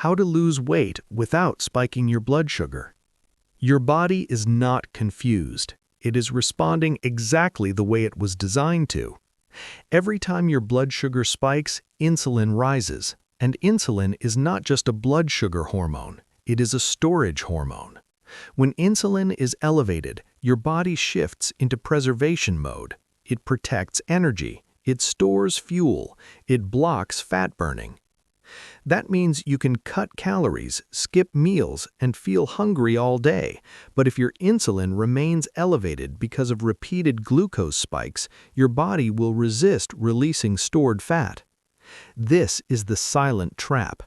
How to lose weight without spiking your blood sugar. Your body is not confused. It is responding exactly the way it was designed to. Every time your blood sugar spikes, insulin rises. And insulin is not just a blood sugar hormone, it is a storage hormone. When insulin is elevated, your body shifts into preservation mode. It protects energy, it stores fuel, it blocks fat burning. That means you can cut calories, skip meals, and feel hungry all day. But if your insulin remains elevated because of repeated glucose spikes, your body will resist releasing stored fat. This is the silent trap.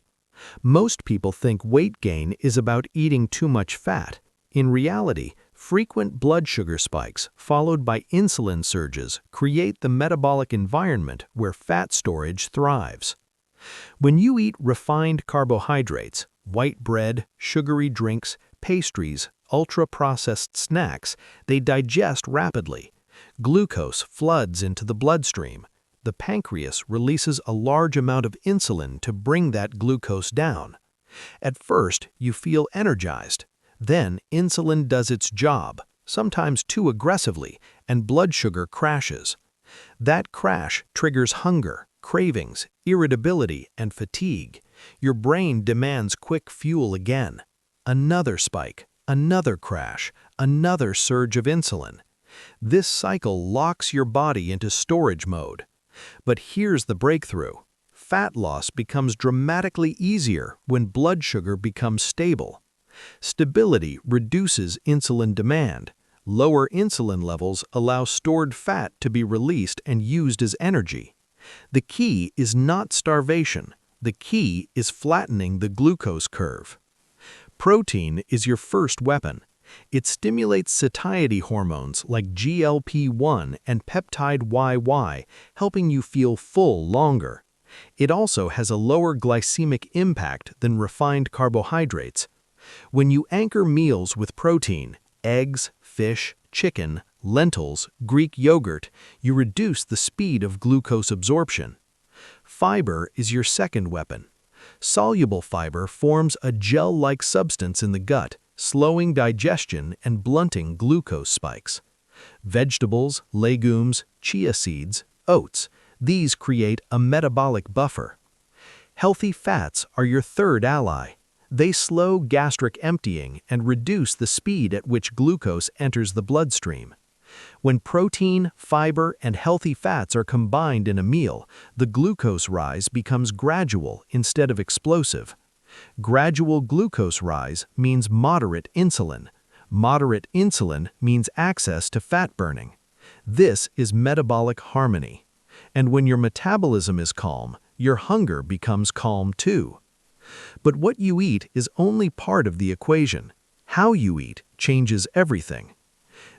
Most people think weight gain is about eating too much fat. In reality, frequent blood sugar spikes followed by insulin surges create the metabolic environment where fat storage thrives. When you eat refined carbohydrates, white bread, sugary drinks, pastries, ultra-processed snacks, they digest rapidly. Glucose floods into the bloodstream. The pancreas releases a large amount of insulin to bring that glucose down. At first, you feel energized. Then, insulin does its job, sometimes too aggressively, and blood sugar crashes. That crash triggers hunger, cravings, irritability, and fatigue. Your brain demands quick fuel again. Another spike, another crash, another surge of insulin. This cycle locks your body into storage mode. But here's the breakthrough. Fat loss becomes dramatically easier when blood sugar becomes stable. Stability reduces insulin demand. Lower insulin levels allow stored fat to be released and used as energy. The key is not starvation. The key is flattening the glucose curve. Protein is your first weapon. It stimulates satiety hormones like GLP-1 and peptide YY, helping you feel full longer. It also has a lower glycemic impact than refined carbohydrates. When you anchor meals with protein, eggs, fish, chicken, lentils, Greek yogurt, you reduce the speed of glucose absorption. Fiber is your second weapon. Soluble fiber forms a gel-like substance in the gut, slowing digestion and blunting glucose spikes. Vegetables, legumes, chia seeds, oats, these create a metabolic buffer. Healthy fats are your third ally. They slow gastric emptying and reduce the speed at which glucose enters the bloodstream. When protein, fiber, and healthy fats are combined in a meal, the glucose rise becomes gradual instead of explosive. Gradual glucose rise means moderate insulin. Moderate insulin means access to fat burning. This is metabolic harmony. And when your metabolism is calm, your hunger becomes calm too. But what you eat is only part of the equation. How you eat changes everything.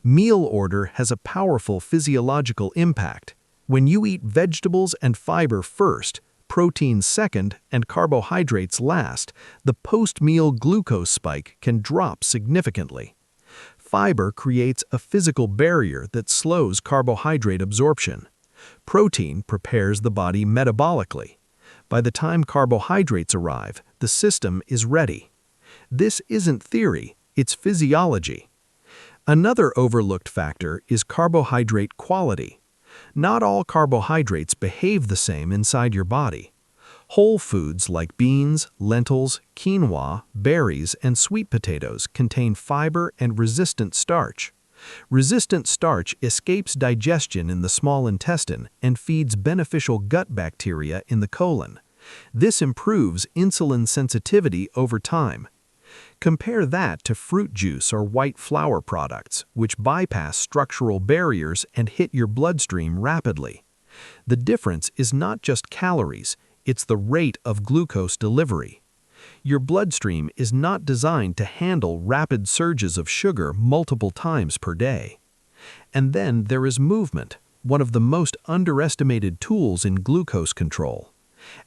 Meal order has a powerful physiological impact. When you eat vegetables and fiber first, protein second, and carbohydrates last, the post-meal glucose spike can drop significantly. Fiber creates a physical barrier that slows carbohydrate absorption. Protein prepares the body metabolically. By the time carbohydrates arrive, the system is ready. This isn't theory, it's physiology. Another overlooked factor is carbohydrate quality. Not all carbohydrates behave the same inside your body. Whole foods like beans, lentils, quinoa, berries, and sweet potatoes contain fiber and resistant starch. Resistant starch escapes digestion in the small intestine and feeds beneficial gut bacteria in the colon. This improves insulin sensitivity over time. Compare that to fruit juice or white flour products, which bypass structural barriers and hit your bloodstream rapidly. The difference is not just calories, it's the rate of glucose delivery. Your bloodstream is not designed to handle rapid surges of sugar multiple times per day. And then there is movement, one of the most underestimated tools in glucose control.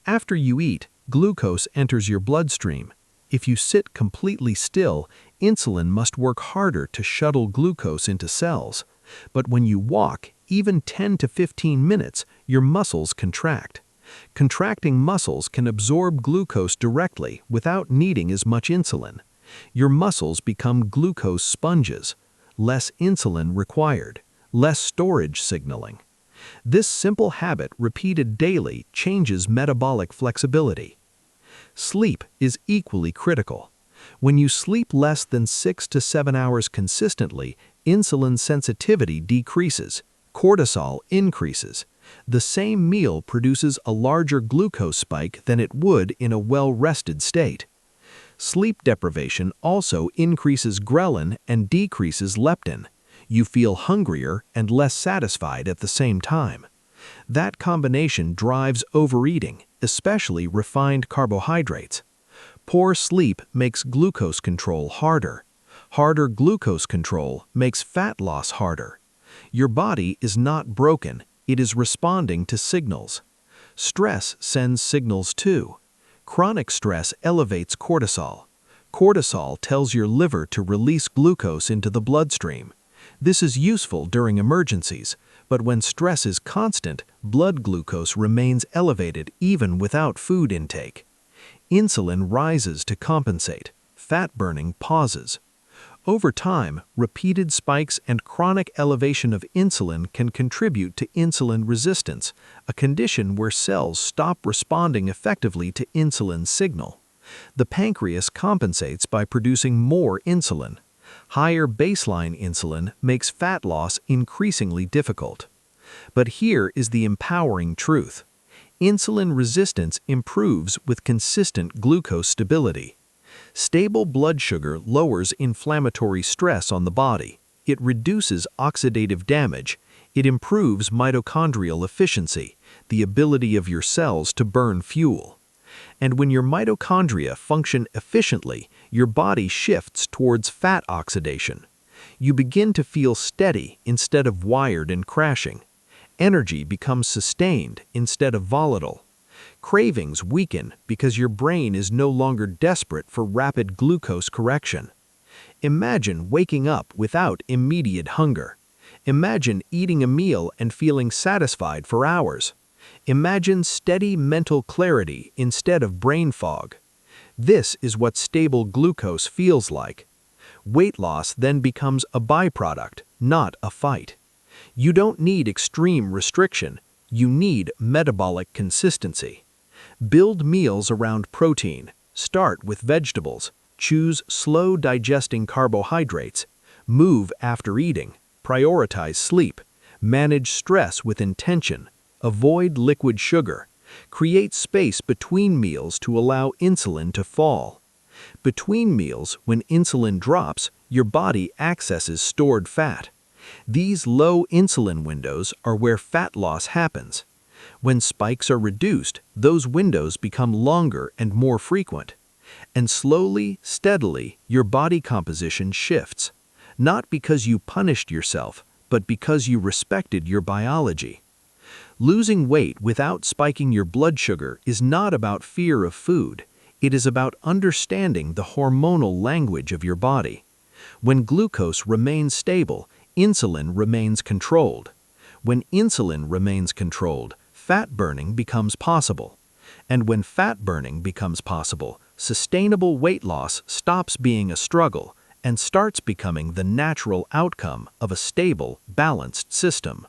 After you eat, glucose enters your bloodstream. If you sit completely still, insulin must work harder to shuttle glucose into cells. But when you walk, even 10 to 15 minutes, your muscles contract. Contracting muscles can absorb glucose directly without needing as much insulin. Your muscles become glucose sponges. Less insulin required, less storage signaling. This simple habit repeated daily changes metabolic flexibility. Sleep is equally critical. When you sleep less than 6 to 7 hours consistently, insulin sensitivity decreases, cortisol increases. The same meal produces a larger glucose spike than it would in a well-rested state. Sleep deprivation also increases ghrelin and decreases leptin. You feel hungrier and less satisfied at the same time. That combination drives overeating, especially refined carbohydrates. Poor sleep makes glucose control harder. Harder glucose control makes fat loss harder. Your body is not broken, it is responding to signals. Stress sends signals too. Chronic stress elevates cortisol. Cortisol tells your liver to release glucose into the bloodstream. This is useful during emergencies, but when stress is constant, blood glucose remains elevated even without food intake. Insulin rises to compensate. Fat burning pauses. Over time, repeated spikes and chronic elevation of insulin can contribute to insulin resistance, a condition where cells stop responding effectively to insulin's signal. The pancreas compensates by producing more insulin. Higher baseline insulin makes fat loss increasingly difficult. But here is the empowering truth. Insulin resistance improves with consistent glucose stability. Stable blood sugar lowers inflammatory stress on the body. It reduces oxidative damage. It improves mitochondrial efficiency, the ability of your cells to burn fuel. And when your mitochondria function efficiently, your body shifts towards fat oxidation. You begin to feel steady instead of wired and crashing. Energy becomes sustained instead of volatile. Cravings weaken because your brain is no longer desperate for rapid glucose correction. Imagine waking up without immediate hunger. Imagine eating a meal and feeling satisfied for hours. Imagine steady mental clarity instead of brain fog. This is what stable glucose feels like. Weight loss then becomes a byproduct, not a fight. You don't need extreme restriction, you need metabolic consistency. Build meals around protein, start with vegetables, choose slow-digesting carbohydrates, move after eating, prioritize sleep, manage stress with intention, avoid liquid sugar, create space between meals to allow insulin to fall. Between meals, when insulin drops, your body accesses stored fat. These low insulin windows are where fat loss happens. When spikes are reduced, those windows become longer and more frequent. And slowly, steadily, your body composition shifts. Not because you punished yourself, but because you respected your biology. Losing weight without spiking your blood sugar is not about fear of food. It is about understanding the hormonal language of your body. When glucose remains stable, insulin remains controlled. When insulin remains controlled, fat burning becomes possible. And when fat burning becomes possible, sustainable weight loss stops being a struggle and starts becoming the natural outcome of a stable, balanced system.